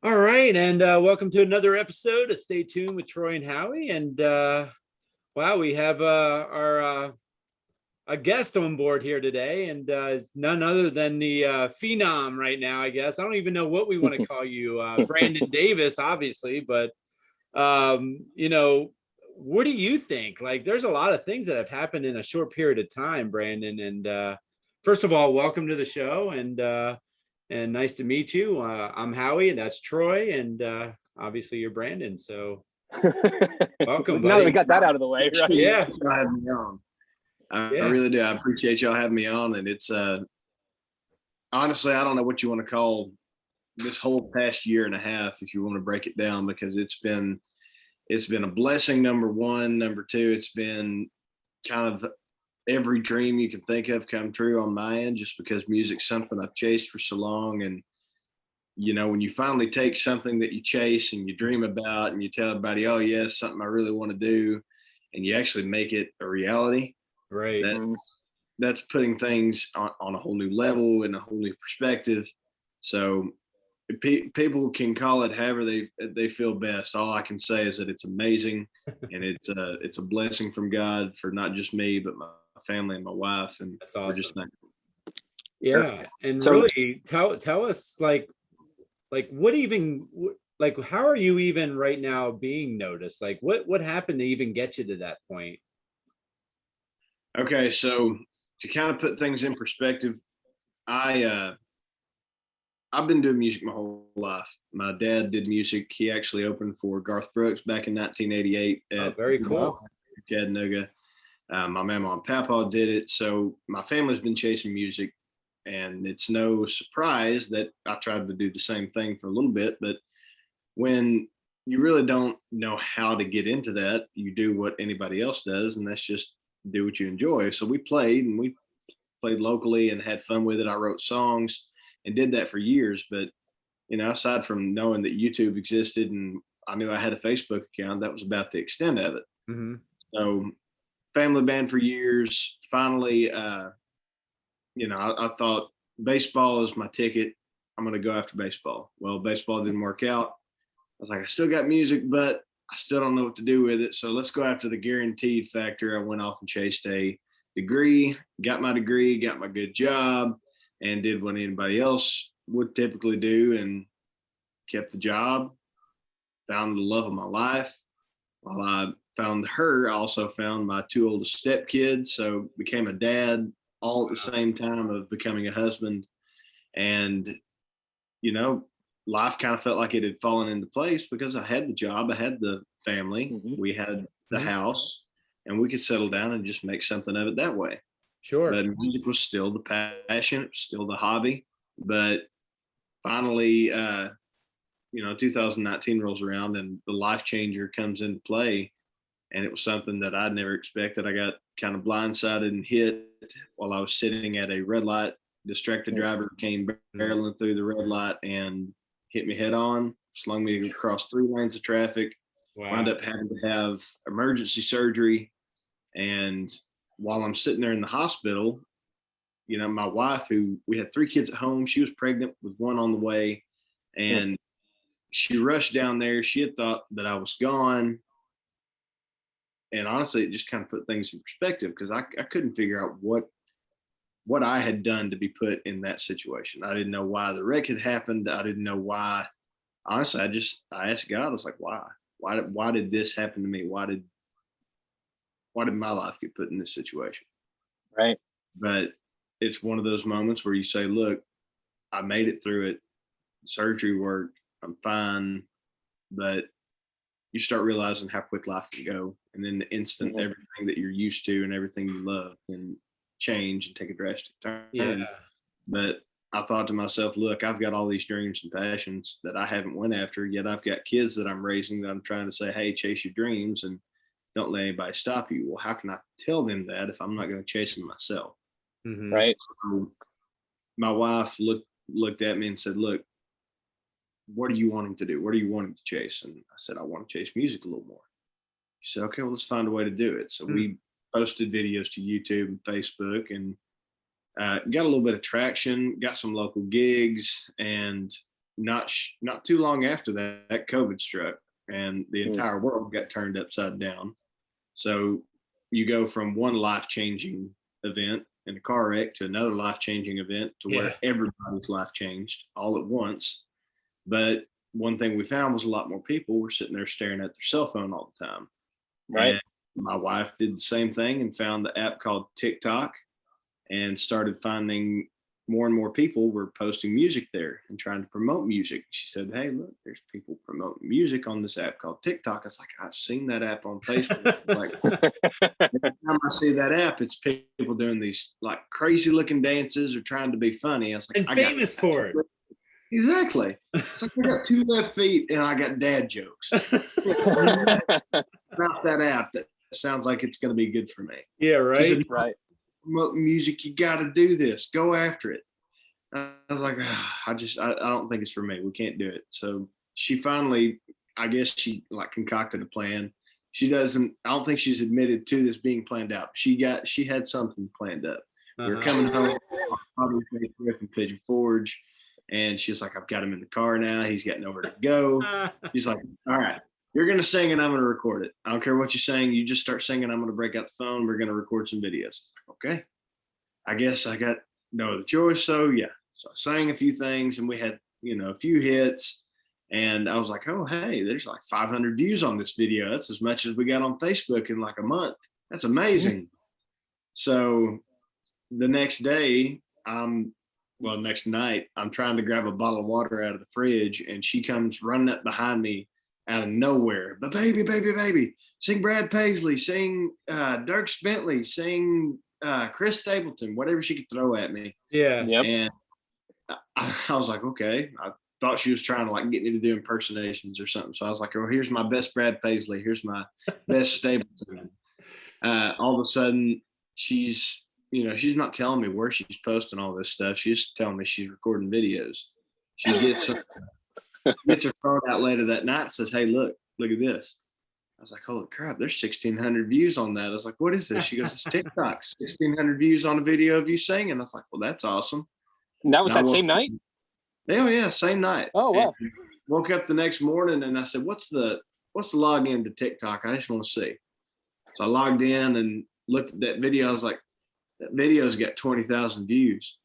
All right, and welcome to another episode of Stay Tuned with Troy and Howie. And wow, we have our a guest on board here today, and it's none other than the phenom right now. I guess I don't even know what we want to call you, Brandon Davis, obviously, but what do you think? Like, there's a lot of things that have happened in a short period of time, Brandon. And first of all, welcome to the show, and nice to meet you. I'm Howie, and that's Troy, and obviously you're Brandon. So welcome, Now that we buddy. got that out of the way, right? Yeah, Y'all having me on. I yeah. really do. I appreciate y'all having me on. And it's honestly, I don't know what you want to call this whole past year and a half, if you want to break it down, because it's been a blessing. Number one. Number two, it's been kind of every dream you can think of come true on my end, just because music's something I've chased for so long. And when you finally take something that you chase and you dream about and you tell everybody, oh yes, something I really want to do, and you actually make it a reality, Right. that's putting things on a whole new level and a whole new perspective. So people can call it however they feel best. All I can say is that it's amazing, and it's a blessing from God for not just me but my family and my wife, and That's we're just awesome. thankful. Yeah, and So- really tell us like what even like how are you even right now being noticed? Like what happened to even get you to that point? Okay, so to kind of put things in perspective, I I've been doing music my whole life. My dad did music. He actually opened for Garth Brooks back in 1988 Oh, at very cool. Chattanooga. My mama and papa did it. So my family's been chasing music, and it's no surprise that I tried to do the same thing for a little bit. But when you really don't know how to get into that, you do what anybody else does, and that's just do what you enjoy. So we played locally and had fun with it. I wrote songs and did that for years. But aside from knowing that YouTube existed and I knew I had a Facebook account, that was about the extent of it. Hmm. So family band for years. Finally, I thought baseball is my ticket. I'm going to go after baseball. Well, baseball didn't work out. I was like, I still got music, but I still don't know what to do with it. So let's go after the guaranteed factor. I went off and chased a degree, got my degree, got my good job, and did what anybody else would typically do, and kept the job, found the love of my life. While I found her, I also found my two oldest stepkids. So became a dad all at the same time of becoming a husband. And, you know, life kind of felt like it had fallen into place because I had the job, I had the family, we had the Mhm. house, and we could settle down and just make something of it that way. Sure. But music was still the passion, it was still the hobby. But finally, 2019 rolls around and the life changer comes into play. And it was something that I'd never expected. I got kind of blindsided and hit while I was sitting at a red light. Distracted driver came barreling through the red light and hit me head on, slung me across 3 lanes of traffic, wound Wow. up having to have emergency surgery. And while I'm sitting there in the hospital, my wife, who we had 3 kids at home, she was pregnant with one on the way. And she rushed down there. She had thought that I was gone. And honestly, it just kind of put things in perspective because I couldn't figure out what I had done to be put in that situation. I didn't know why the wreck had happened. I didn't know why. Honestly, I asked God, I was like, why? Why did this happen to me? Why did my life get put in this situation? Right. But it's one of those moments where you say, look, I made it through it. Surgery worked. I'm fine. But you start realizing how quick life can go. And then the instant everything that you're used to and everything you love can change and take a drastic turn. Yeah. But I thought to myself, look, I've got all these dreams and passions that I haven't went after, yet I've got kids that I'm raising that I'm trying to say, hey, chase your dreams and don't let anybody stop you. Well, how can I tell them that if I'm not going to chase them myself? Mhm. Right. So my wife looked at me and said, look, what are you wanting to do? What are you wanting to chase? And I said, I want to chase music a little more. She said, okay, well, let's find a way to do it. So we posted videos to YouTube and Facebook and got a little bit of traction, got some local gigs. And not too long after that COVID struck, and the entire world got turned upside down. So you go from one life-changing event in a car wreck to another life-changing event to where everybody's life changed all at once. But one thing we found was a lot more people were sitting there staring at their cell phone all the time. Right. And my wife did the same thing and found the app called TikTok and started finding more and more people were posting music there and trying to promote music. She said, "Hey, look, there's people promoting music on this app called TikTok." I was like, "I've seen that app on Facebook." Like, every time I see that app, it's people doing these like crazy looking dances or trying to be funny. I was like, And famous for it. Exactly. It's like I got 2 left feet and I got dad jokes about that app that sounds like it's going to be good for me. Yeah, right. She said, Right. "Promote music, you got to do this. Go after it." I was like, I don't think it's for me. We can't do it. So she finally, I guess she like concocted a plan. I don't think she's admitted to this being planned out. She had something planned up. We were coming home, obviously, from Pigeon Forge, and she's like, "I've got him in the car now. He's got nowhere to go." She's like, "All right, you're going to sing and I'm going to record it. I don't care what you're saying. You just start singing. I'm going to break out the phone. We're going to record some videos." Okay. I guess I got no other choice. So yeah. So I sang a few things and we had, a few hits. And I was like, "Oh, hey, there's like 500 views on this video. That's as much as we got on Facebook in like a month. That's amazing." So the next day, next night, I'm trying to grab a bottle of water out of the fridge and she comes running up behind me out of nowhere. "But baby, sing Brad Paisley, sing Dirk Bentley, sing Chris Stapleton," whatever she could throw at me. Yeah. Yep. And I was like, okay. I thought she was trying to like get me to do impersonations or something. So I was like, "Oh, here's my best Brad Paisley. Here's my best Stapleton." All of a sudden, she's not telling me where she's posting all this stuff. She's telling me she's recording videos. She gets her phone out later that night and says, "Hey, look at this." I was like, "Holy crap, there's 1,600 views on that." I was like, "What is this?" She goes, "It's TikTok, 1,600 views on a video of you singing." I was like, "Well, that's awesome." And that was And I that woke same night? Oh yeah, same night. Oh, wow. And woke up the next morning and I said, what's the login to TikTok? I just want to see. So I logged in and looked at that video. I was like, that video's got 20,000 views.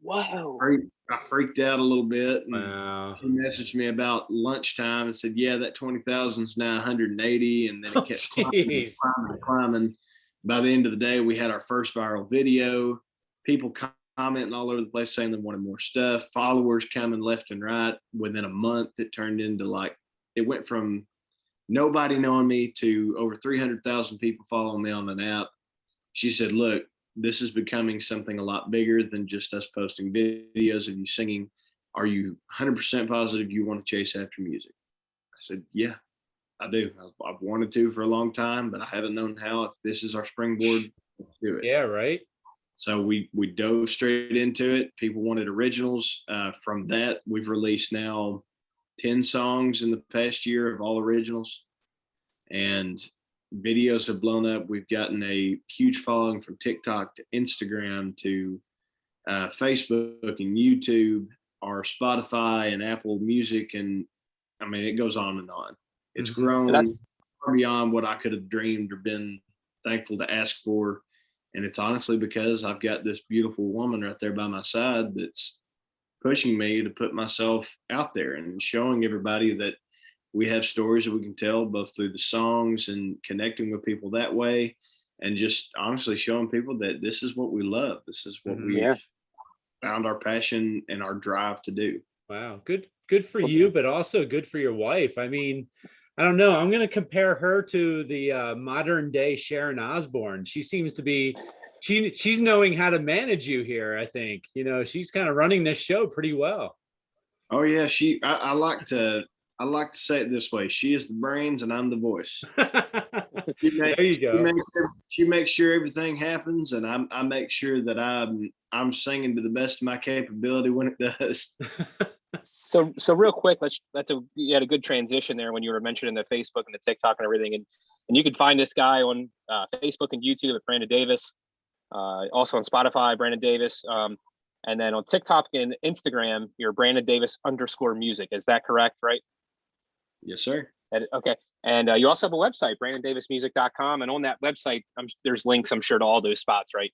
Wow. I freaked out a little bit. And Wow. he messaged me about lunchtime and said, "Yeah, that 20,000 is now 180." And then it kept climbing. By the end of the day, we had our first viral video. People commenting all over the place saying they wanted more stuff. Followers coming left and right. Within a month, it turned into it went from nobody knowing me to over 300,000 people following me on an app. She said, "Look, this is becoming something a lot bigger than just us posting videos of you singing. Are you 100% positive you want to chase after music?" I said, "Yeah, I do. I've wanted to for a long time, but I haven't known how. If this is our springboard, let's do it." Yeah, right. So we dove straight into it. People wanted originals. From that, we've released now 10 songs in the past year of all originals. And videos have blown up. We've gotten a huge following from TikTok to Instagram to Facebook and YouTube, our Spotify and Apple Music. And I mean, it goes on and on. It's grown far beyond what I could have dreamed or been thankful to ask for. And it's honestly because I've got this beautiful woman right there by my side that's pushing me to put myself out there and showing everybody that we have stories that we can tell both through the songs and connecting with people that way, and just honestly showing people that this is what we love. This is what we've found our passion and our drive to do. Wow. Good for you, but also good for your wife. I mean, I don't know. I'm going to compare her to the modern day Sharon Osbourne. She seems to be, she's knowing how to manage you here. I think, she's kind of running this show pretty well. Oh yeah. I like to say it this way. She is the brains and I'm the voice. There you go. She makes sure everything happens, and I make sure that I'm singing to the best of my capability when it does. So real quick, you had a good transition there when you were mentioning the Facebook and the TikTok and everything, and you can find this guy on Facebook and YouTube at Brandon Davis, also on Spotify, Brandon Davis. And then on TikTok and Instagram, you're Brandon Davis _music. Is that correct, right? Yes, sir. Okay. And you also have a website, brandondavismusic.com. And on that website, there's links, I'm sure, to all those spots, right?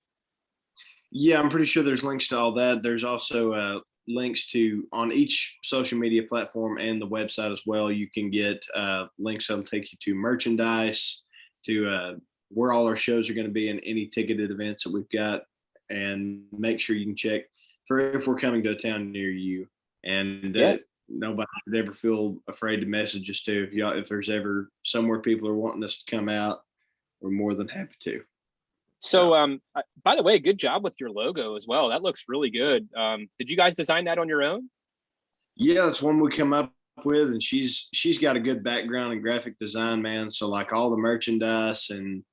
Yeah, I'm pretty sure there's links to all that. There's also links to on each social media platform and the website as well. You can get links that'll take you to merchandise, to where all our shows are going to be, and any ticketed events that we've got. And make sure you can check for if we're coming to a town near you. And nobody should ever feel afraid to message us too. If there's ever somewhere people are wanting us to come out, we're more than happy to. So, by the way, good job with your logo as well. That looks really good. Did you guys design that on your own? Yeah, that's one we come up with, and she's got a good background in graphic design, man. So like all the merchandise and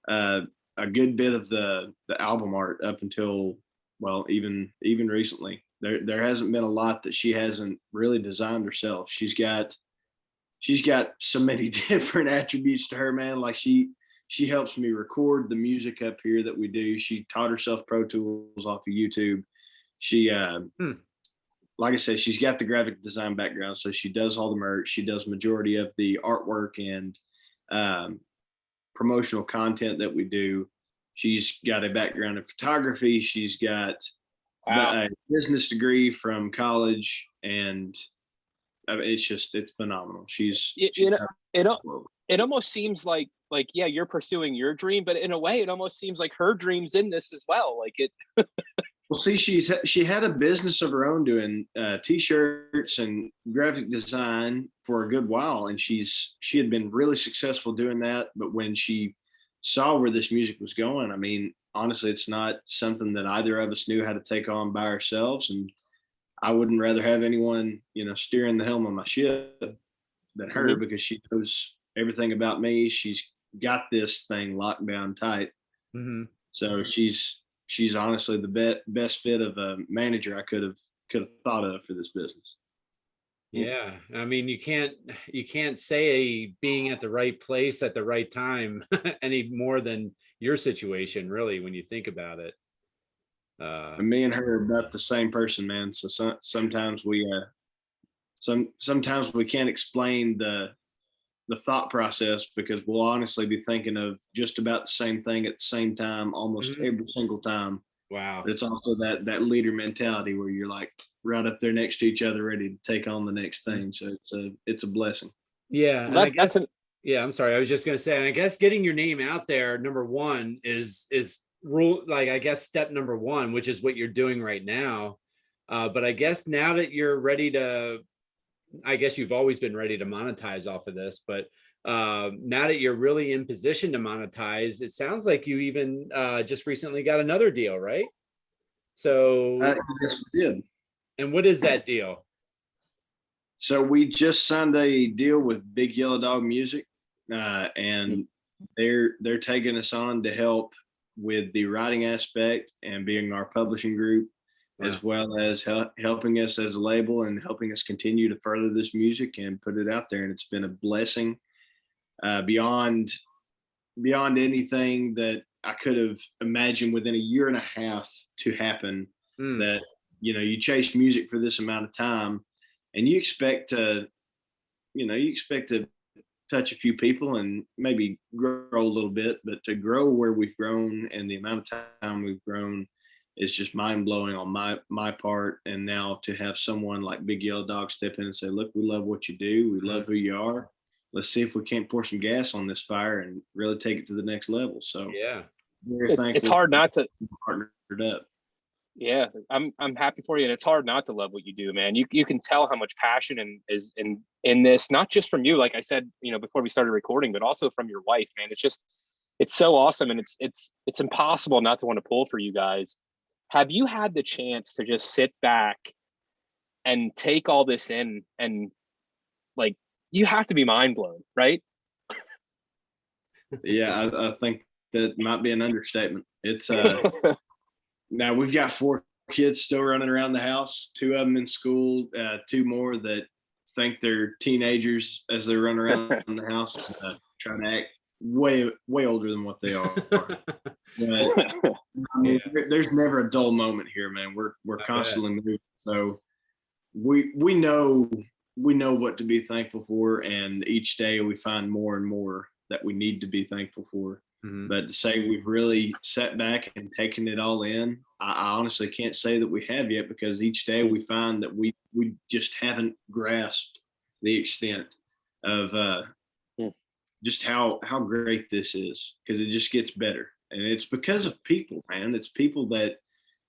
a good bit of the album art up until, well, even recently. There hasn't been a lot that she hasn't really designed herself. She's got so many different attributes to her, man. Like she helps me record the music up here that we do. She taught herself Pro Tools off of YouTube. She like I said, she's got the graphic design background, so she does all the merch. She does majority of the artwork and promotional content that we do. She's got a background in photography. She's got a business degree from college, and it's phenomenal. She's it almost seems like yeah, you're pursuing your dream, but in a way, it almost seems like her dream's in this as well. Like it. Well, see, she had a business of her own doing t-shirts and graphic design for a good while, and she had been really successful doing that. But when she saw where this music was going, I mean, honestly, it's not something that either of us knew how to take on by ourselves, and I wouldn't rather have anyone, steering the helm of my ship than her, because she knows everything about me. She's got this thing locked down tight. Mm-hmm. So she's honestly the best fit of a manager I could have thought of for this business. Yeah, I mean, you can't say being at the right place at the right time any more than your situation, really, when you think about it. And me and her are about the same person, man. So sometimes we sometimes we can't explain the thought process, because we'll honestly be thinking of just about the same thing at the same time almost every single time. Wow. But it's also that leader mentality where you're like right up there next to each other, ready to take on the next thing. So it's a blessing. Yeah. And I guess, I'm sorry. I was just going to say, and I guess getting your name out there, number one, is rule, like, I guess step number one, which is what you're doing right now. But I guess now that you're ready to, I guess you've always been ready to monetize off of this, but now that you're really in position to monetize, it sounds like you even just recently got another deal, right? So yes, we did. And what is that deal? So we just signed a deal with Big Yellow Dog Music, and they're taking us on to help with the writing aspect and being our publishing group. Wow. As well as helping us as a label and helping us continue to further this music and put it out there. And it's been a blessing beyond anything that I could have imagined within a year and a half to happen. That, you chase music for this amount of time and you expect to touch a few people and maybe grow a little bit, but to grow where we've grown and the amount of time we've grown, it's just mind blowing on my part. And now to have someone like Big Yellow Dog step in and say, look, we love what you do. We love who you are. Let's see if we can't pour some gas on this fire and really take it to the next level. So yeah, it's hard not to partnered up. Yeah, I'm happy for you. And it's hard not to love what you do, man. You can tell how much passion is in this, not just from you, like I said, before we started recording, but also from your wife, man. It's so awesome. And it's impossible not to want to pull for you guys. Have you had the chance to just sit back and take all this in, and like, you have to be mind blown, right? Yeah, I think that might be an understatement. It's now we've got 4 kids still running around the house, 2 of them in school, 2 more that think they're teenagers as they run around the house, trying to way older than what they are. But I mean, there's never a dull moment here, man. We're constantly moving. So we know what to be thankful for, and each day we find more and more that we need to be thankful for. Mhm. But to say we've really sat back and taken it all in, I honestly can't say that we have yet, because each day we find that we just haven't grasped the extent of just how great this is, because it just gets better. And it's because of people, man. It's people that,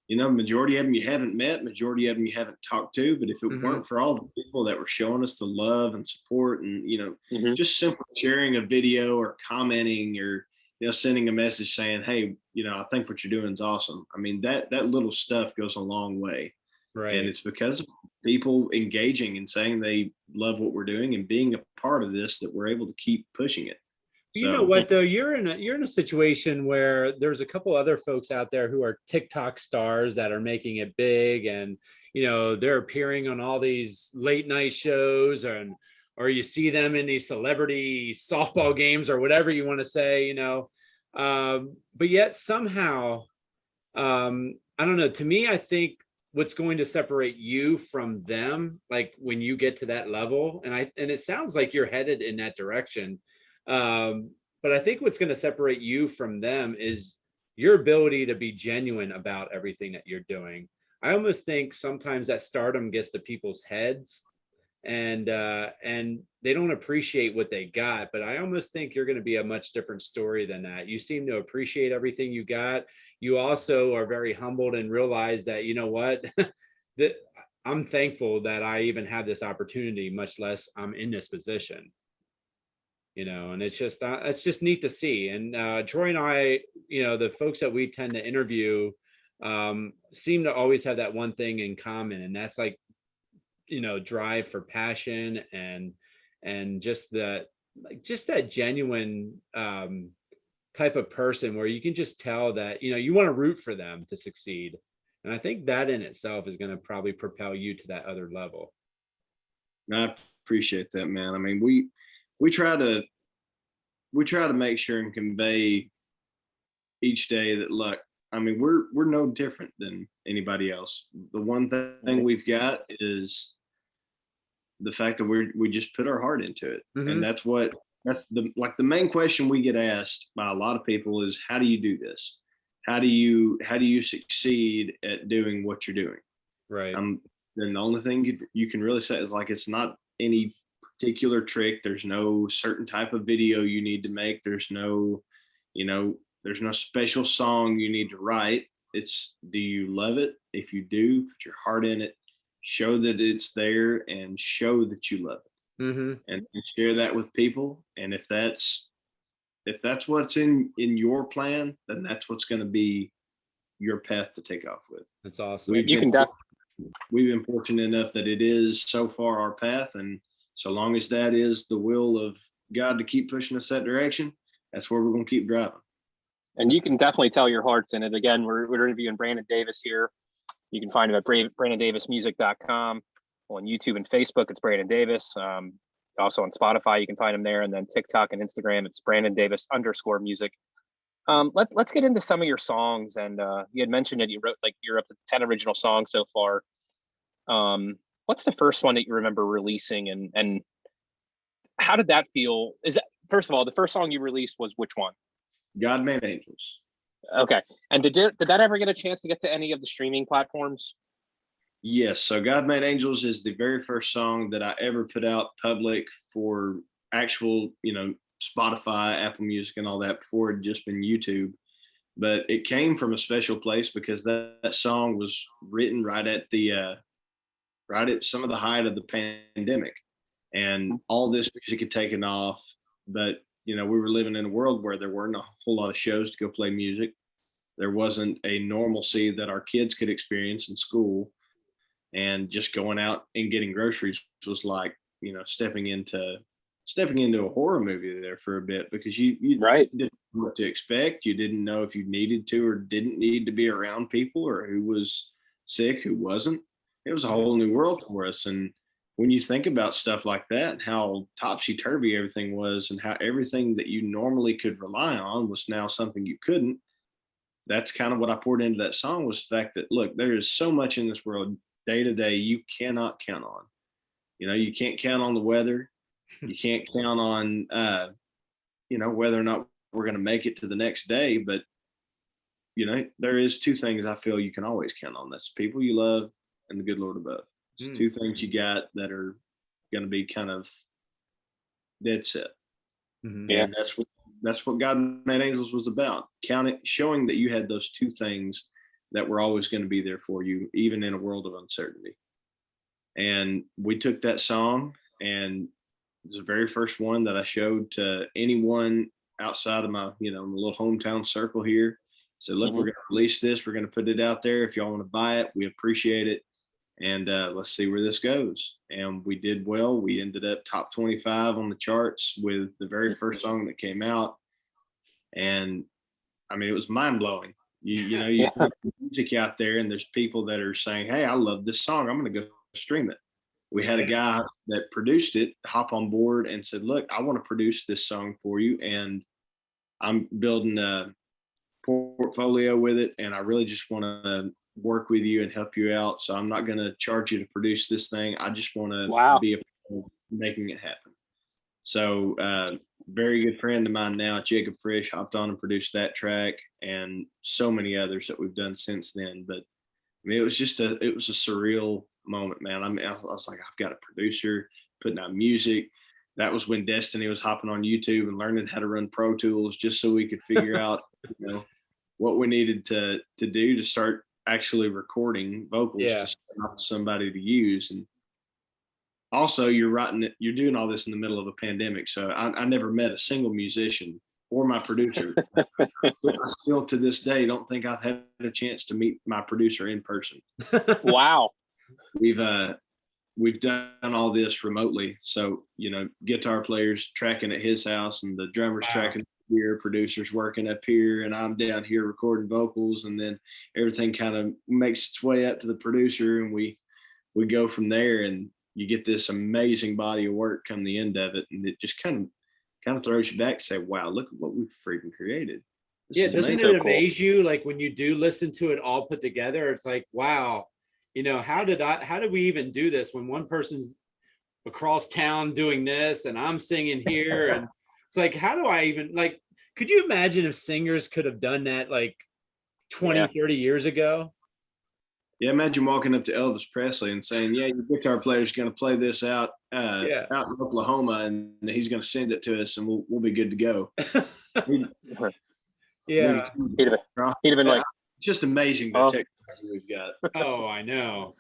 majority of them you haven't met, majority of them you haven't talked to. But if it weren't for all the people that were showing us the love and support, and just simply sharing a video or commenting, or sending a message saying, hey, I think what you're doing is awesome. I mean, that little stuff goes a long way. Right. And it's because of people engaging and saying they love what we're doing and being a part of this that we're able to keep pushing it. You know what though, you're in a situation where there's a couple other folks out there who are TikTok stars that are making it big, and they're appearing on all these late night shows, or you see them in these celebrity softball games or whatever you want to say, but yet somehow, I don't know, to me, I think what's going to separate you from them, like when you get to that level, and it sounds like you're headed in that direction. But I think what's going to separate you from them is your ability to be genuine about everything that you're doing. I almost think sometimes that stardom gets to people's heads, and they don't appreciate what they got. But I almost think you're going to be a much different story than that. You seem to appreciate everything you got. You also are very humbled and realize that, what, that I'm thankful that I even have this opportunity, much less I'm in this position. And it's just neat to see. And Troy and I, the folks that we tend to interview, seem to always have that one thing in common, and that's like, drive for passion and just that genuine type of person where you can just tell that you want to root for them to succeed. And I think that in itself is going to probably propel you to that other level. I appreciate that, man. I mean, we try to make sure and convey each day that, look, I mean, we're no different than anybody else. The one thing we've got is the fact that we just put our heart into it. And that's the main question we get asked by a lot of people is, how do you do this? How do you succeed at doing what you're doing? Right. Then the only thing you can really say is, like, it's not any particular trick. There's no certain type of video you need to make. There's no special song you need to write. It's, do you love it? If you do, put your heart in it, show that it's there, and show that you love it, and share that with people. And if that's what's in your plan, then that's what's going to be your path to take off with. That's awesome. We've been fortunate enough that it is so far our path, and so long as that is the will of God to keep pushing us that direction, that's where we're going to keep driving. And you can definitely tell your heart's in it. Again, we're interviewing Brandon Davis here. You can find him at BrandonDavisMusic.com. On YouTube and Facebook, it's Brandon Davis. Also on Spotify, you can find him there. And then TikTok and Instagram, it's Brandon Davis_music. Let's get into some of your songs. And you had mentioned that you wrote, like, you're up to 10 original songs so far. What's the first one that you remember releasing, and how did that feel? Is that, first of all, the first song you released was which one? God Made Angels. Okay. And did that ever get a chance to get to any of the streaming platforms? Yes. So God Made Angels is the very first song that I ever put out public for actual, Spotify, Apple Music, and all that, before it had just been YouTube. But it came from a special place because that song was written right at some of the height of the pandemic, and all this music had taken off. But we were living in a world where there weren't a whole lot of shows to go play music. There wasn't a normalcy that our kids could experience in school, and just going out and getting groceries was like, stepping into a horror movie there for a bit, because you right. didn't know what to expect. You didn't know if you needed to or didn't need to be around people, or who was sick, who wasn't. It was a whole new world for us. And when you think about stuff like that, how topsy-turvy everything was and how everything that you normally could rely on was now something you couldn't, that's kind of what I poured into that song, was the fact that, look, there is so much in this world day to day you cannot count on. You can't count on the weather. You can't count on, whether or not we're going to make it to the next day. But, there is two things I feel you can always count on. That's people you love and the good Lord above. It's two things you got that are going to be kind of dead set. Mhm. Yeah. And that's what God Made Angels was about. Showing that you had those two things that were always going to be there for you, even in a world of uncertainty. And we took that song, and it's the very first one that I showed to anyone outside of my, my little hometown circle here. Said, look, we're going to release this. We're going to put it out there. If y'all want to buy it, we appreciate it. And let's see where this goes. And we did well. We ended up top 25 on the charts with the very first song that came out. And I mean, it was mind blowing. You put music out there, and there's people that are saying, hey, I love this song. I'm going to go stream it. We had a guy that produced it hop on board and said, look, I want to produce this song for you. And I'm building a portfolio with it. And I really just want to work with you and help you out. So I'm not going to charge you to produce this thing. I just want to be a part of making it happen. So very good friend of mine now, Jacob Frisch, hopped on and produced that track, and so many others that we've done since then. But I mean, it was a surreal moment, man. I mean, I was like, I've got a producer putting out music. That was when Destiny was hopping on YouTube and learning how to run Pro Tools, just so we could figure out, what we needed to do to start actually recording vocals to send off to somebody to use. And also, you're doing all this in the middle of a pandemic. So I never met a single musician or my producer. I still to this day don't think I've had a chance to meet my producer in person. Wow. We've done all this remotely. So, guitar players tracking at his house, and the drummers tracking here, producers working up here, and I'm down here recording vocals, and then everything kind of makes its way up to the producer, and we go from there, and you get this amazing body of work come the end of it, and it just kind of throws you back and say, wow, look at what we've freaking created. Doesn't it amaze you, like when you do listen to it all put together? It's like, wow, how did we even do this when one person's across town doing this and I'm singing here? And it's like, how do I even, like, could you imagine if singers could have done that like 20, 30 years ago? Yeah, imagine walking up to Elvis Presley and saying, yeah, your guitar player's going to play this out in Oklahoma, and he's going to send it to us, and we'll be good to go. Yeah. He'd have been like, just amazing the technology we've got. Oh, I know.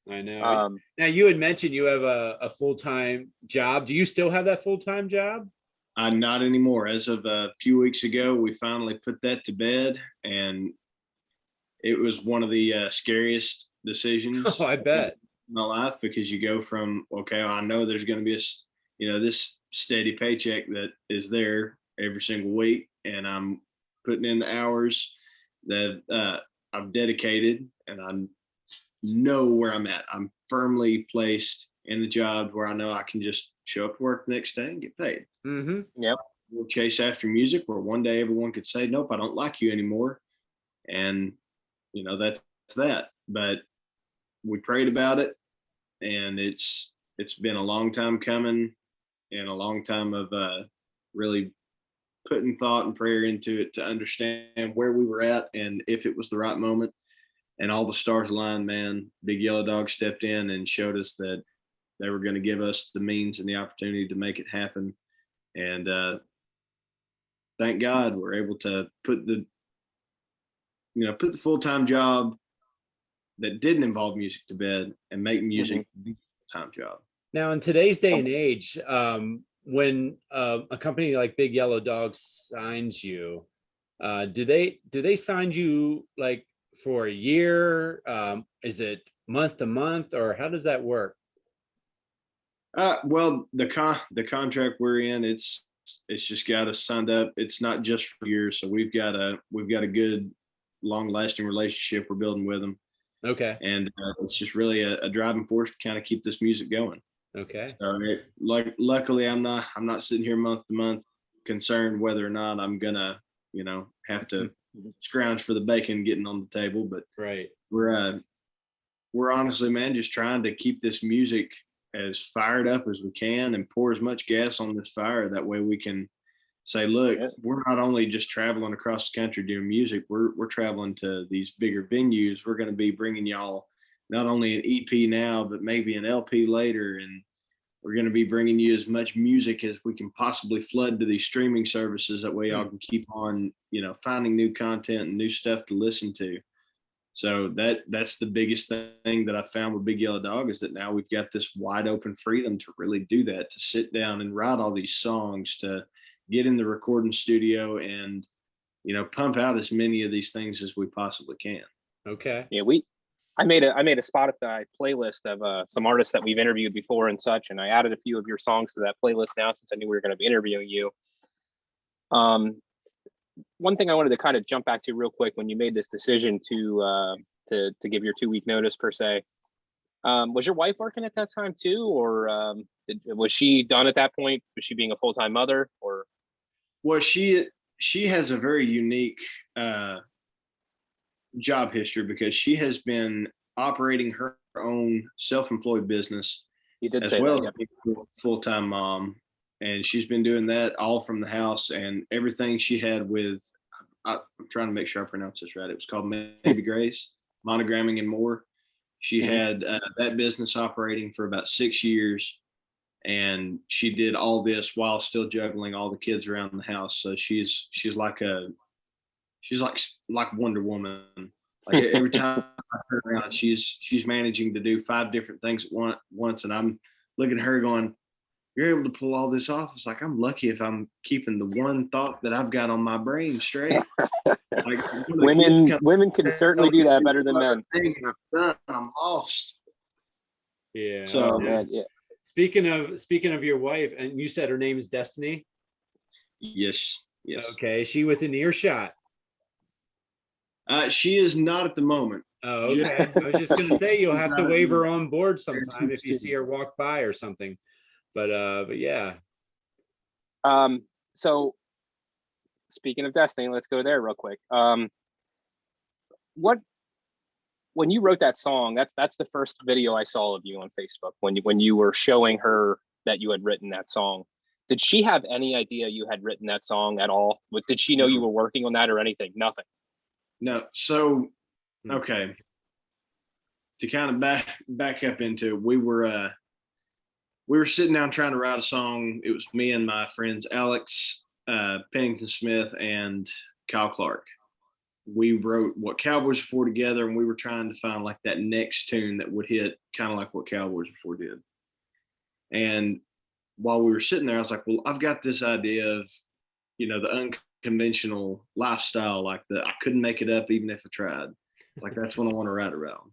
Now, you had mentioned you have a full-time job. Do you still have that full-time job? Not anymore. As of a few weeks ago, we finally put that to bed, and it was one of the scariest decisions. Oh, I bet. In my life, because you go from, okay, I know there's going to be this steady paycheck that is there every single week, and I'm putting in the hours that I've dedicated, and I know where I'm at. I'm firmly placed in the job where I know I can just show up to work the next day and get paid. Mm-hmm. Yep. We'll chase after music where one day everyone could say, nope, I don't like you anymore. And, that's that. But we prayed about it, and it's been a long time coming, and a long time of really putting thought and prayer into it to understand where we were at and if it was the right moment. And all the stars aligned, man. Big Yellow Dog stepped in and showed us that they were going to give us the means and the opportunity to make it happen. And thank God we're able to put the full-time job that didn't involve music to bed and make music a full-time job. Now, in today's day and age, when a company like Big Yellow Dog signs you, do they sign you like for a year? Is it month to month, or how does that work? Well, the contract we're in, it's just got us signed up. It's not just for years, so we've got a good, long-lasting relationship we're building with them. Okay. And it's just really a driving force to kind of keep this music going. Okay. So luckily I'm not sitting here month to month concerned whether or not I'm gonna, have to scrounge for the bacon getting on the table. But Right. we're honestly, man, just trying to keep this music as fired up as we can and pour as much gas on this fire. That way we can say, look, we're not only just traveling across the country doing music, we're traveling to these bigger venues. We're going to be bringing y'all not only an EP now, but maybe an LP later. And we're going to be bringing you as much music as we can possibly flood to these streaming services. That way y'all can keep on, finding new content and new stuff to listen to. So that's the biggest thing that I found with Big Yellow Dog, is that now we've got this wide open freedom to really do that, to sit down and write all these songs, to get in the recording studio and, pump out as many of these things as we possibly can. Okay. Yeah, I made a Spotify playlist of some artists that we've interviewed before and such, and I added a few of your songs to that playlist now since I knew we were going to be interviewing you. One thing I wanted to kind of jump back to real quick, when you made this decision to give your 2-week notice per se, was your wife working at that time too, or was she done at that point? Was she being a full-time mother, or? Well, she has a very unique job history, because she has been operating her own self-employed business as well as being a full-time mom. And she's been doing that all from the house, and everything she had with, I'm trying to make sure I pronounce this right. It was called Maybe Grace, Monogramming and More. She had that business operating for about 6 years, and she did all this while still juggling all the kids around the house. So she's like Wonder Woman. Like every time I turn around, she's managing to do 5 different things at once, and I'm looking at her going, "You're able to pull all this off." It's like, I'm lucky if I'm keeping the one thought that I've got on my brain straight. Like, women can certainly do that better than men. I'm lost. Yeah. So, man, yeah. Speaking of your wife, and you said her name is Destiny. Yes. Okay. Is she within earshot? She is not at the moment. Oh, okay. I was just gonna say, you'll have to wave her on board sometime if you see her walk by or something. But yeah. So speaking of Destiny, let's go there real quick. When you wrote that song, that's the first video I saw of you on Facebook, when you were showing her that you had written that song. Did she have any idea you had written that song at all? Did she know you were working on that or anything? Nothing. No. So, okay. To kind of back up into it, we were sitting down trying to write a song. It was me and my friends Alex Pennington Smith and Kyle Clark. We wrote What Cowboys Before together, and we were trying to find like that next tune that would hit kind of like what Cowboys Before did. And while we were sitting there, I was like, well, I've got this idea of, the unconventional lifestyle, like I couldn't make it up even if I tried. It's like, that's what I want to write around.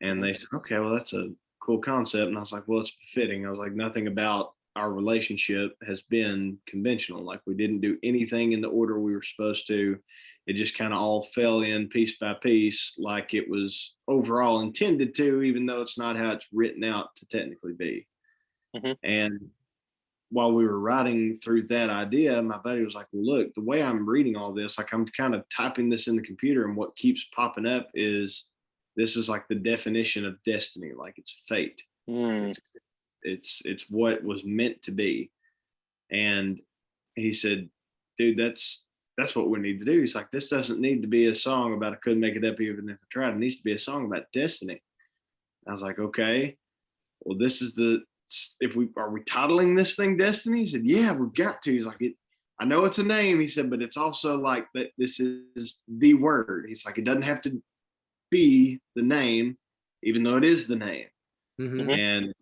And they said, okay, well, that's a cool concept. And I was like, well, it's fitting. I was like, nothing about our relationship has been conventional. Like, we didn't do anything in the order we were supposed to. It just kind of all fell in piece by piece, like it was overall intended to, even though it's not how it's written out to technically be. And while we were writing through that idea, my buddy was like, well, look, the way I'm reading all this, like I'm kind of typing this in the computer, and what keeps popping up is, this is like the definition of destiny. Like, it's fate. It's what was meant to be. And he said, dude, that's what we need to do. He's like, this doesn't need to be a song about I couldn't make it up even if I tried. It needs to be a song about destiny. I was like, okay, well, this is are we titling this thing Destiny? He said, yeah, we've got to. He's like, I know it's a name. He said, but it's also like that. This is the word. He's like, it doesn't have to be the name, even though it is the name. And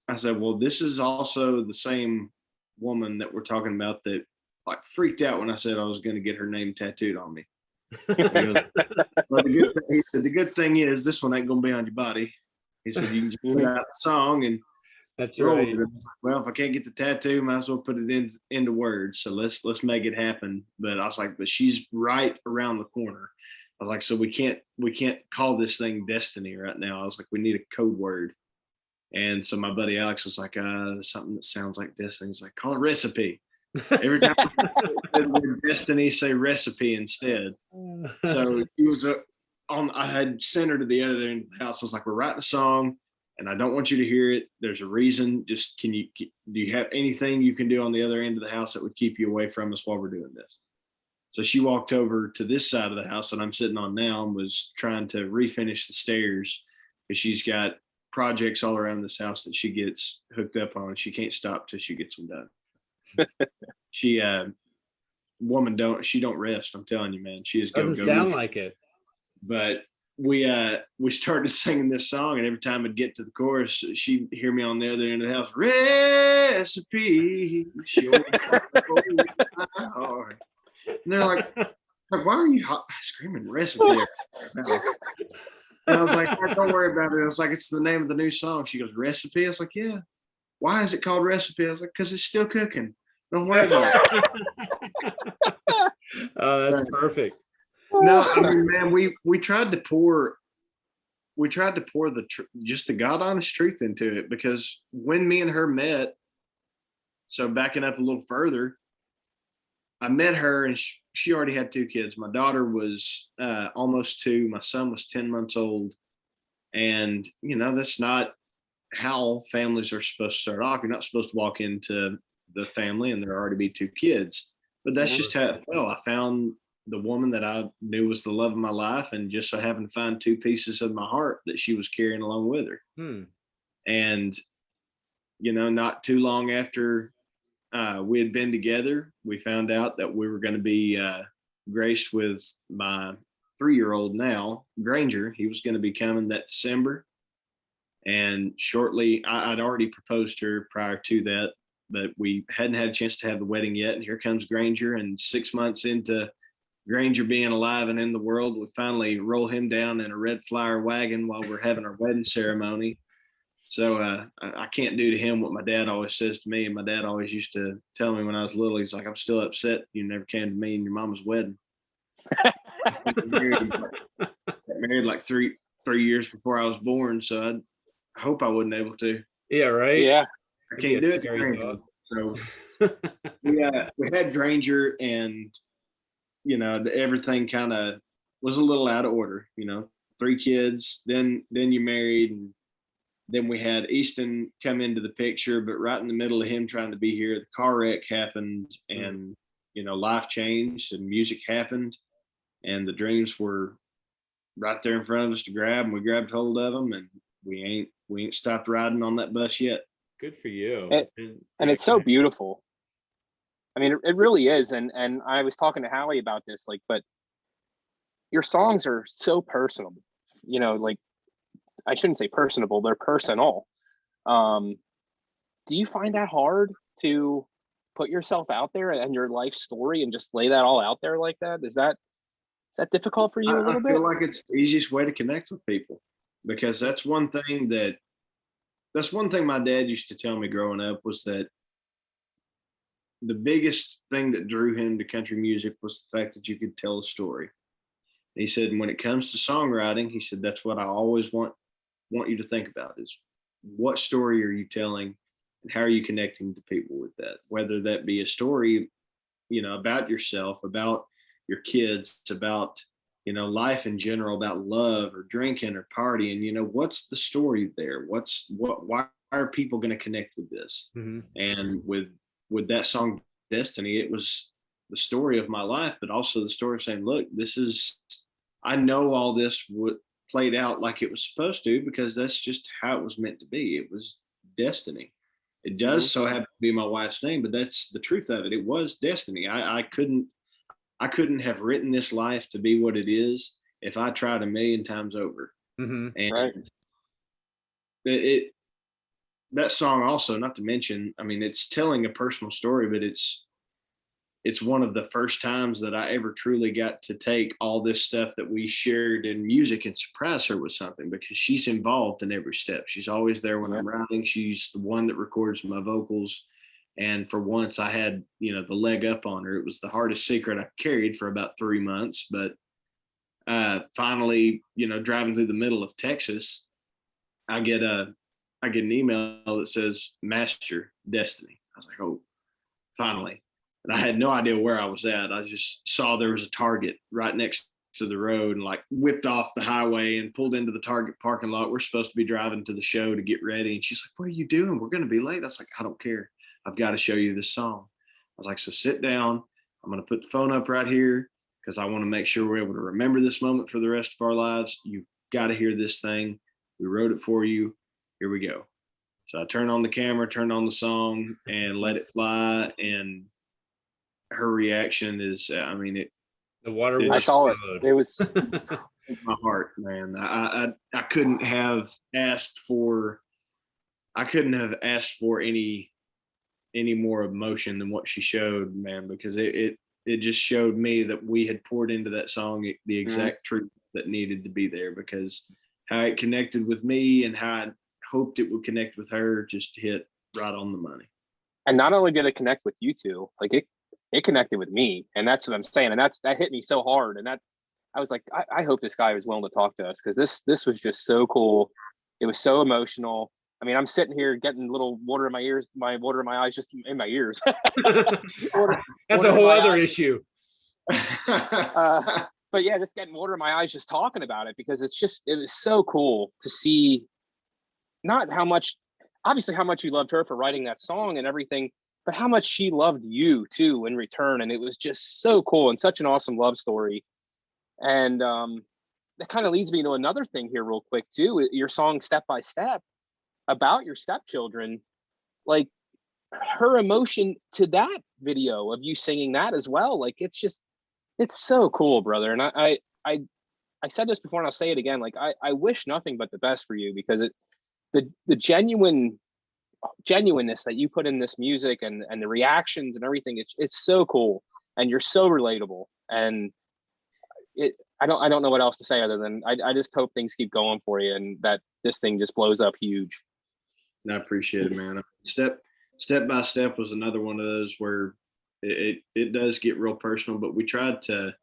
I said, well, this is also the same woman that we're talking about that like freaked out when I said I was going to get her name tattooed on me. He goes, well, he said, the good thing is this one ain't going to be on your body. He said, you can just put out a song and that's right. I was like, well, if I can't get the tattoo, might as well put it into words. So let's make it happen. But I was like, but she's right around the corner. was like, so we can't call this thing destiny right now. I was like, we need a code word. And so my buddy Alex was like, something that sounds like destiny. He's like, call it recipe. Every time I say the word destiny, say recipe instead. So he was I had sent her to the other end of the house. I was like, we're writing a song and I don't want you to hear it. There's a reason. Just do you have anything you can do on the other end of the house that would keep you away from us while we're doing this? So she walked over to this side of the house that I'm sitting on now and was trying to refinish the stairs because she's got projects all around this house that she gets hooked up on. She can't stop till she gets them done. She don't rest. I'm telling you, man. She is Doesn't sound like it. But we started singing this song, and every time I'd get to the chorus, she'd hear me on the other end of the house. Recipe, and they're like, why are you screaming recipe? And I was like, don't worry about it. I was like, it's the name of the new song. She goes, recipe? I was like, yeah. Why is it called recipe? I was like, because it's still cooking. Don't worry about it. Oh, that's perfect. No, I mean, man, we tried to pour just the God honest truth into it, because when me and her met, so backing up a little further, I met her and she already had 2 kids. My daughter was almost 2. My son was 10 months old. And, that's not how families are supposed to start off. You're not supposed to walk into the family and there already be 2 kids. But that's just how it felt. I found the woman that I knew was the love of my life, and just so happened to find 2 pieces of my heart that she was carrying along with her. And, not too long after we had been together, we found out that we were going to be graced with my 3-year-old now, Granger. He was going to be coming that December. And shortly, I'd already proposed to her prior to that, but we hadn't had a chance to have the wedding yet. And here comes Granger, and 6 months into Granger being alive and in the world, we finally roll him down in a red flyer wagon while we're having our wedding ceremony. So I can't do to him what my dad always says to me. And my dad always used to tell me when I was little, he's like, I'm still upset you never came to me and your mama's wedding. married like three years before I was born. So I hope I wasn't able to. Yeah, right. Yeah. I can't do it to Granger. So we had Granger, and everything kind of was a little out of order. 3 kids, then you married, and then we had Easton come into the picture. But right in the middle of him trying to be here, the car wreck happened, and life changed and music happened, and the dreams were right there in front of us to grab, and we grabbed hold of them, and we ain't stopped riding on that bus yet. Good for you. And it's so beautiful. I mean, it really is. And I was talking to Howie about this, but your songs are so personal, like, I shouldn't say personable, they're personal. Do you find that hard to put yourself out there and your life story and just lay that all out there like that? Is that difficult for you a little bit? I feel like it's the easiest way to connect with people, because that's one thing my dad used to tell me growing up, was that the biggest thing that drew him to country music was the fact that you could tell a story. And he said, when it comes to songwriting, he said, that's what I always want you to think about, is what story are you telling and how are you connecting to people with that? Whether that be a story, about yourself, about your kids, about, life in general, about love or drinking or partying, what's the story there? Why are people going to connect with this? And with that song Destiny, it was the story of my life, but also the story of saying, look, I know all this played out like it was supposed to, because that's just how it was meant to be. It was destiny. It does so happen to be my wife's name, but that's the truth of it. It was destiny. I couldn't have written this life to be what it is if I tried a million times over. And right. That song also, not to mention, I mean, it's telling a personal story, but it's one of the first times that I ever truly got to take all this stuff that we shared in music and surprise her with something, because she's involved in every step. She's always there when I'm writing. She's the one that records my vocals. And for once I had, the leg up on her. It was the hardest secret I carried for about 3 months, but Finally, driving through the middle of Texas, I get an email that says Master Destiny. I was like, oh, finally. And I had no idea where I was at. I just saw there was a Target right next to the road, and like whipped off the highway and pulled into the Target parking lot. We're supposed to be driving to the show to get ready. And she's like, what are you doing? We're going to be late. I was like, I don't care. I've got to show you this song. I was like, so sit down. I'm going to put the phone up right here because I want to make sure we're able to remember this moment for the rest of our lives. You've got to hear this thing. We wrote it for you. Here we go. So I turned on the camera, turned on the song, and let it fly. And her reaction is, The water. I saw it. It was my heart, man. I couldn't have asked for any more emotion than what she showed, man, because it just showed me that we had poured into that song the exact truth that needed to be there, because how it connected with me and how I hoped it would connect with her just hit right on the money. And not only did it connect with you two, like it connected with me, and that's what I'm saying, and that hit me so hard, and that I was like, I hope this guy was willing to talk to us, because this was just so cool. It was so emotional. I mean, I'm sitting here getting a little water in my ears, water in my eyes, just in my ears. That's a whole other issue. But yeah, just getting water in my eyes just talking about it, because it was so cool to see, not how much, obviously how much you loved her for writing that song and everything, but how much she loved you too in return. And it was just so cool and such an awesome love story. And that kind of leads me to another thing here real quick too. Your song Step by Step, about your stepchildren, like her emotion to that video of you singing that as well. Like, it's so cool, brother. And I said this before and I'll say it again. Like, I wish nothing but the best for you, because the genuineness that you put in this music and the reactions and everything, it's so cool, and you're so relatable. And I don't know what else to say other than I just hope things keep going for you, and that this thing just blows up huge. I appreciate it, man. Step by Step was another one of those where it does get real personal, but we tried to,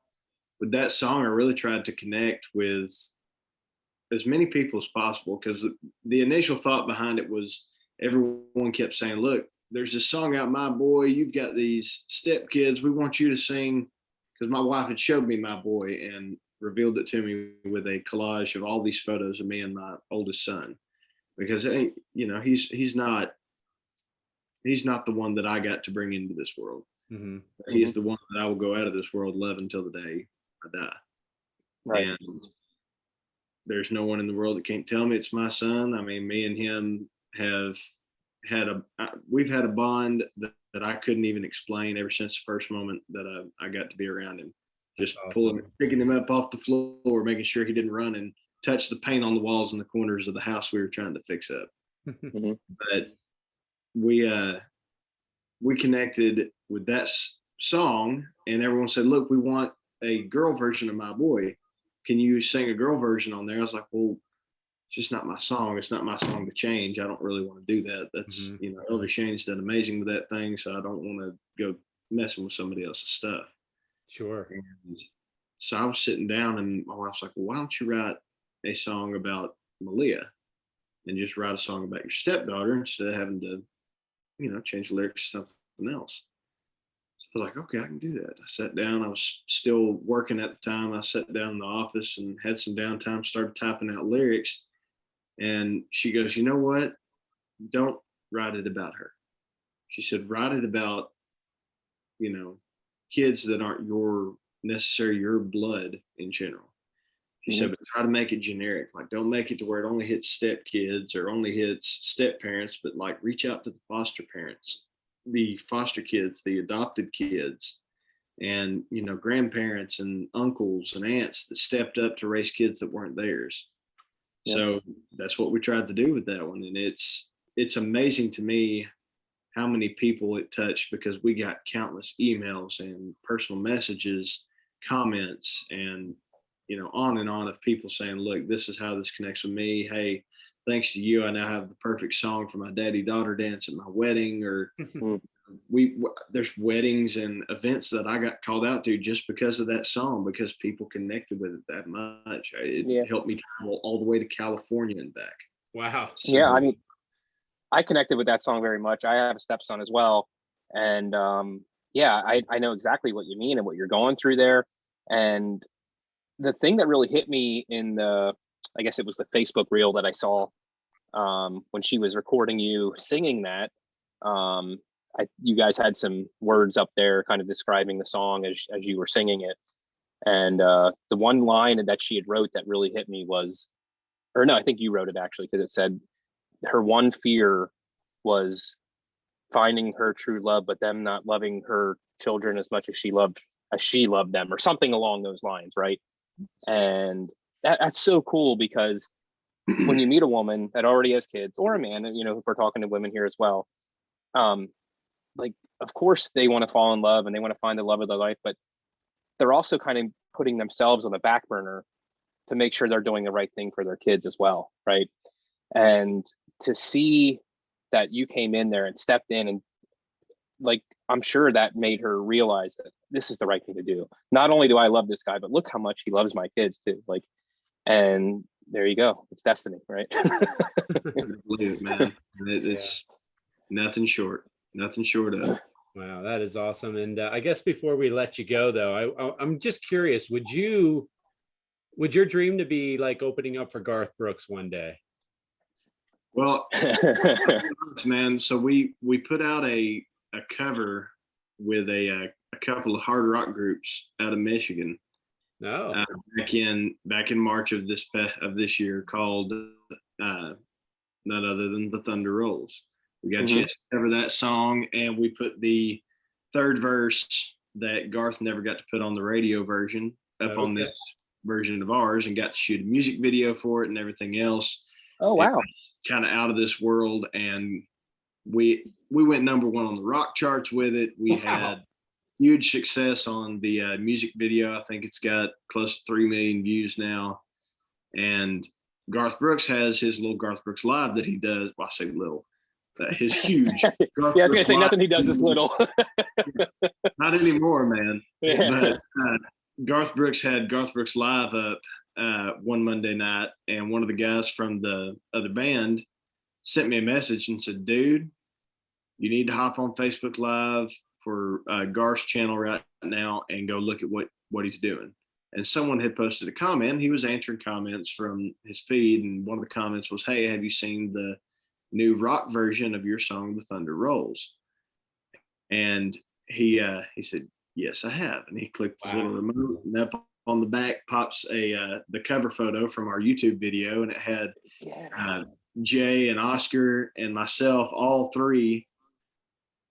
with that song, I really tried to connect with as many people as possible, because the initial thought behind it was everyone kept saying, look, there's this song out, My Boy, you've got these step kids, we want you to sing, because my wife had showed me My Boy and revealed it to me with a collage of all these photos of me and my oldest son, because he's not the one that I got to bring into this world. Mm-hmm. He's the one that I will go out of this world loving until the day I die. Right. And there's no one in the world that can't tell me it's my son. I mean, me and him we've had a bond that I couldn't even explain ever since the first moment that I got to be around him. Just awesome. Picking him up off the floor, making sure he didn't run and touch the paint on the walls in the corners of the house we were trying to fix up. Mm-hmm. But we connected with that song, and everyone said, look, we want a girl version of My Boy. Can you sing a girl version on there? I was like, well, it's just not my song. It's not my song to change. I don't really want to do that. That's, Elder Shane's done amazing with that thing, so I don't want to go messing with somebody else's stuff. Sure. And so I was sitting down, and my wife's like, well, why don't you write a song about Malia and just write a song about your stepdaughter instead of having to, change the lyrics to something else. So I was like, okay, I can do that. I sat down. I was still working at the time. I sat down in the office and had some downtime, started typing out lyrics. And she goes, you know what? Don't write it about her. She said, write it about, kids that aren't your blood in general. She said, but try to make it generic. Like, don't make it to where it only hits step kids or only hits step parents, but like reach out to the foster parents, the foster kids, the adopted kids, and, grandparents and uncles and aunts that stepped up to raise kids that weren't theirs. Yep. So that's what we tried to do with that one. And it's amazing to me how many people it touched, because we got countless emails and personal messages, comments, and on and on of people saying, look, this is how this connects with me. Hey, thanks to you, I now have the perfect song for my daddy-daughter dance at my wedding, or there's weddings and events that I got called out to just because of that song, because people connected with it that much. It helped me travel all the way to California and back. Wow. So, Yeah, I mean, I connected with that song very much. I have a stepson as well, and yeah, I know exactly what you mean and what you're going through there. And the thing that really hit me in I guess it was the Facebook reel that I saw when she was recording you singing that. You guys had some words up there kind of describing the song as you were singing it. And the one line that she had wrote that really hit me was, or no, I think you wrote it actually, because it said her one fear was finding her true love, but them not loving her children as much as she loved them, or something along those lines, right? And that's so cool, because when you meet a woman that already has kids, or a man, you know, if we're talking to women here as well, like, of course they want to fall in love and they want to find the love of their life, but they're also kind of putting themselves on the back burner to make sure they're doing the right thing for their kids as well, right? And to see that you came in there and stepped in, and like, I'm sure that made her realize that this is the right thing to do. Not only do I love this guy, but look how much he loves my kids too. Like, and there you go. It's destiny, right? I believe it, man. It's nothing short of. Wow, that is awesome. And I guess before we let you go, though, I'm just curious, would your dream to be like opening up for Garth Brooks one day? Well, man, so we put out a cover with a couple of hard rock groups out of Michigan. No. Back in March of this year, called none other than The Thunder Rolls. We got a chance to cover that song, and we put the third verse that Garth never got to put on the radio version up on this version of ours, and got to shoot a music video for it and everything else. Oh, wow. Kind of out of this world, and we went number one on the rock charts with it. We had huge success on the music video. I think it's got close to 3 million views now. And Garth Brooks has his little Garth Brooks Live that he does. Well, I say little. His huge. Yeah, I was going to say nothing he does is little. Not anymore, man. Yeah. But Garth Brooks had Garth Brooks Live up one Monday night, and one of the guys from the other band sent me a message and said, dude, you need to hop on Facebook Live for Garth's channel right now and go look at what he's doing. And someone had posted a comment. He was answering comments from his feed, and one of the comments was, hey, have you seen the new rock version of your song, The Thunder Rolls? And he said, yes, I have. And he clicked his little remote, and up on the back pops the cover photo from our YouTube video, and it had Jay and Oscar and myself, all three,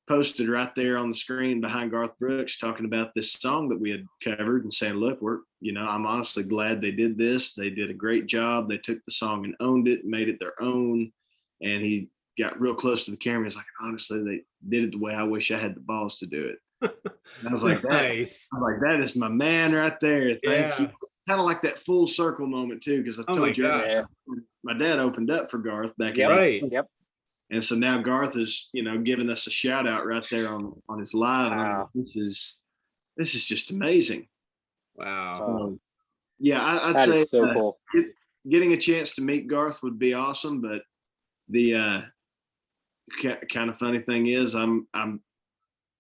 posted right there on the screen behind Garth Brooks, talking about this song that we had covered and saying, look, I'm honestly glad they did this. They did a great job. They took the song and owned it, made it their own. And he got real close to the camera. He's like, honestly, they did it the way I wish I had the balls to do it. And I was like, nice. I was like, that is my man right there. Thank you. Kind of like that full circle moment too, because I told you my dad opened up for Garth back in right. Yep. And so now Garth is, giving us a shout out right there on his live. Wow. And this is just amazing. Wow. So, yeah, I'd That say is so cool. Getting a chance to meet Garth would be awesome. But the kind of funny thing is, I'm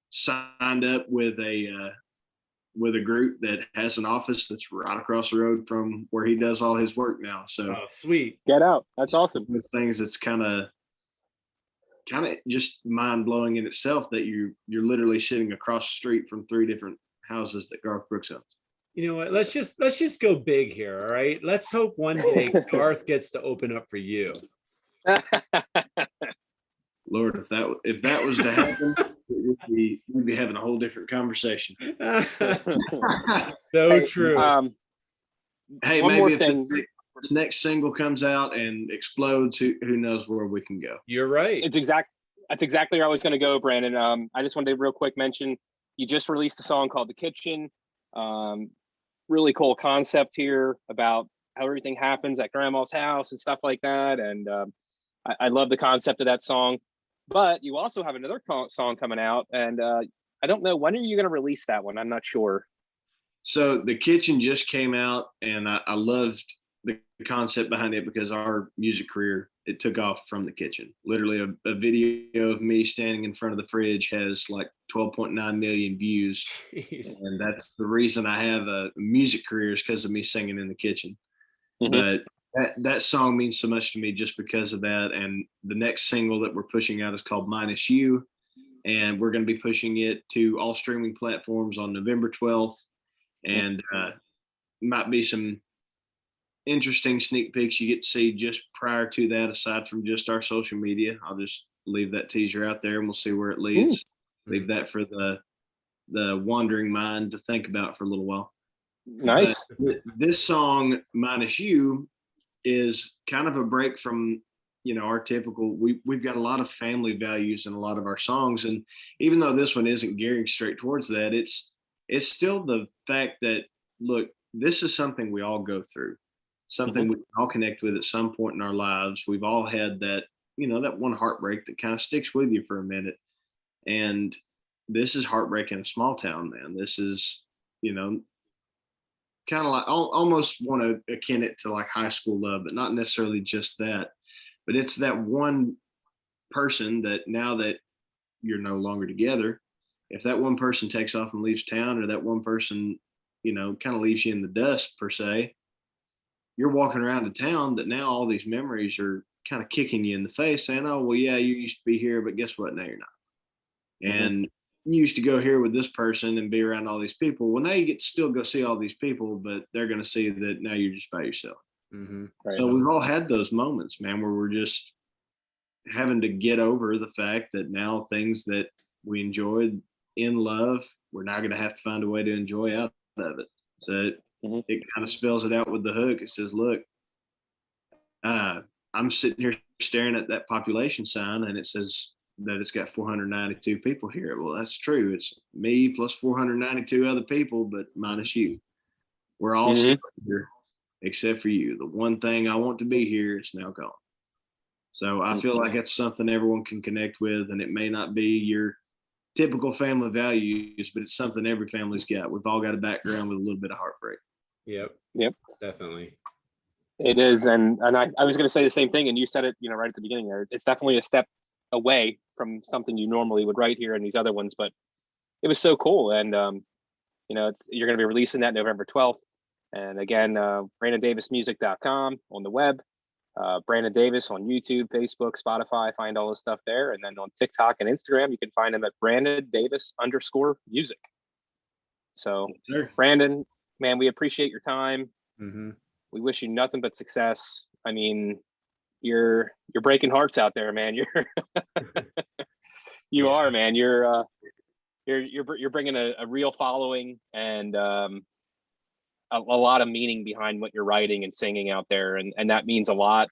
signed up with a group that has an office that's right across the road from where he does all his work now. So sweet. Get out. That's awesome. Those things that's kind of just mind blowing in itself, that you're literally sitting across the street from 3 different houses that Garth Brooks owns. You know what? Let's just go big here. All right. Let's hope one day Garth gets to open up for you. Lord, if that was to happen, we'd be having a whole different conversation. So true. Hey, one maybe more if thing. this next single comes out and explodes, who knows where we can go. You're right. That's exactly where I was going to go, Brandon. I just wanted to real quick mention, you just released a song called The Kitchen. Really cool concept here about how everything happens at grandma's house and stuff like that. And I love the concept of that song. But you also have another song coming out, and I don't know, when are you going to release that one? I'm not sure. So The Kitchen just came out, and I loved the concept behind it because our music career, it took off from the kitchen. Literally a video of me standing in front of the fridge has like 12.9 million views. Jeez. And that's the reason I have a music career, is because of me singing in the kitchen. But that song means so much to me just because of that. And the next single that we're pushing out is called Minus You. And we're going to be pushing it to all streaming platforms on November 12th. And might be some interesting sneak peeks you get to see just prior to that, aside from just our social media. I'll just leave that teaser out there and we'll see where it leads. Leave that for the wandering mind to think about for a little while. Nice. But this song, Minus You, is kind of a break from, our typical, we've got a lot of family values in a lot of our songs. And even though this one isn't gearing straight towards that, it's still the fact that, look, this is something we all go through, something we can all connect with at some point in our lives. We've all had that, that one heartbreak that kind of sticks with you for a minute. And this is heartbreak in a small town, man. This is, kind of like, almost want to akin it to like high school love, but not necessarily just that. But it's that one person that, now that you're no longer together, if that one person takes off and leaves town, or that one person, kind of leaves you in the dust per se, you're walking around the town that now all these memories are kind of kicking you in the face, saying, oh, well, yeah, you used to be here, but guess what? Now you're not. And you used to go here with this person and be around all these people. Well, now you get to still go see all these people, but they're going to see that now you're just by yourself. Right. So we've all had those moments, man, where we're just having to get over the fact that now things that we enjoyed in love, we're now going to have to find a way to enjoy out of it. So it kind of spells it out with the hook. It says, look, I'm sitting here staring at that population sign, and it says that it's got 492 people here. Well, that's true. It's me plus 492 other people, but minus you. We're all still here except for you. The one thing I want to be here is now gone. So I feel like it's something everyone can connect with, and it may not be your typical family values, but it's something every family's got. We've all got a background with a little bit of heartbreak. Yep. Definitely. It is. And I was going to say the same thing, and you said it, right at the beginning there. It's definitely a step away from something you normally would write here and these other ones, but it was so cool. And, you're going to be releasing that November 12th. And again, BrandonDavisMusic.com on the web, Brandon Davis on YouTube, Facebook, Spotify, find all this stuff there. And then on TikTok and Instagram, you can find him at @BrandonDavis_music. So Brandon, man, we appreciate your time. We wish you nothing but success. I mean, you're breaking hearts out there, man. You are, man. You're bringing a real following and a lot of meaning behind what you're writing and singing out there, and that means a lot.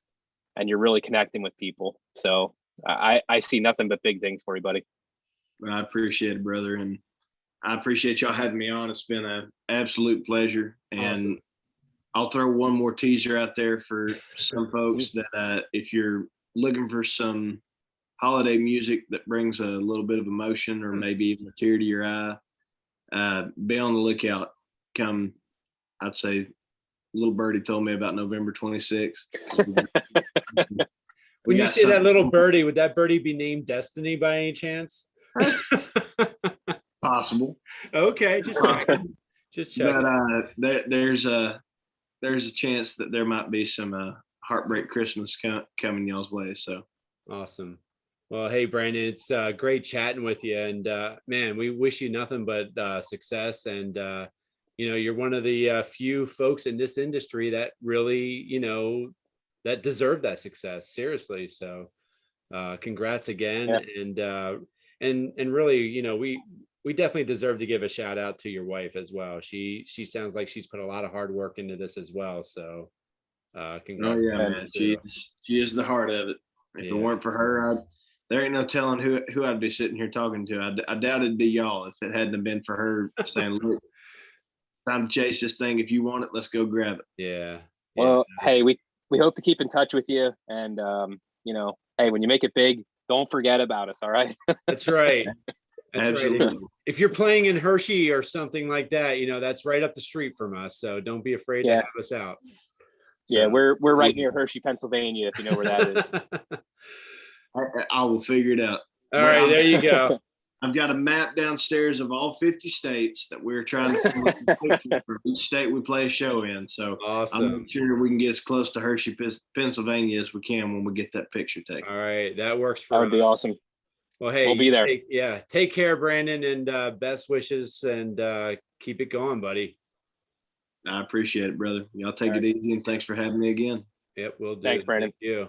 And you're really connecting with people. So I see nothing but big things for you, buddy. Well, I appreciate it, brother, and I appreciate y'all having me on. It's been an absolute pleasure. And awesome. I'll throw one more teaser out there for some folks that if you're looking for some holiday music that brings a little bit of emotion or maybe even a tear to your eye, be on the lookout. Come, I'd say, little birdie told me about November 26th. When you say that little birdie, would that birdie be named Destiny by any chance? Possible. Okay, just checking. But there's a chance that there might be some heartbreak Christmas coming y'all's way. So awesome. Well, hey Brandon, it's great chatting with you, and man, we wish you nothing but success. And you're one of the few folks in this industry that really, that deserve that success. Seriously. So congrats again. Yeah. And really, we definitely deserve to give a shout out to your wife as well. She sounds like she's put a lot of hard work into this as well. So congrats. Oh yeah, man. She is the heart of it. If it weren't for her, there ain't no telling who I'd be sitting here talking to. I doubt it'd be y'all if it hadn't have been for her saying, look, time to chase this thing. If you want it, let's go grab it. Yeah. Well, hey, we hope to keep in touch with you. And, hey, when you make it big, don't forget about us. All right. That's right. That's right. Absolutely. If you're playing in Hershey or something like that, that's right up the street from us. So don't be afraid to Yeah. have us out. Yeah, So- we're right near Hershey, Pennsylvania, if you know where that is. I will figure it out. All right, there you go. I've got a map downstairs of all 50 states that we're trying to find the pictures for each state we play a show in. So I'm Awesome. sure we can get as close to Hershey, Pennsylvania as we can when we get that picture taken. All right, that works That for would be us. awesome. Well, hey, We'll be there. Take care, Brandon, and best wishes, and keep it going, buddy. I appreciate it, brother. Y'all take All it right. easy, and thanks for having me again. Yep, we'll do. Thanks, Brandon. Thank you.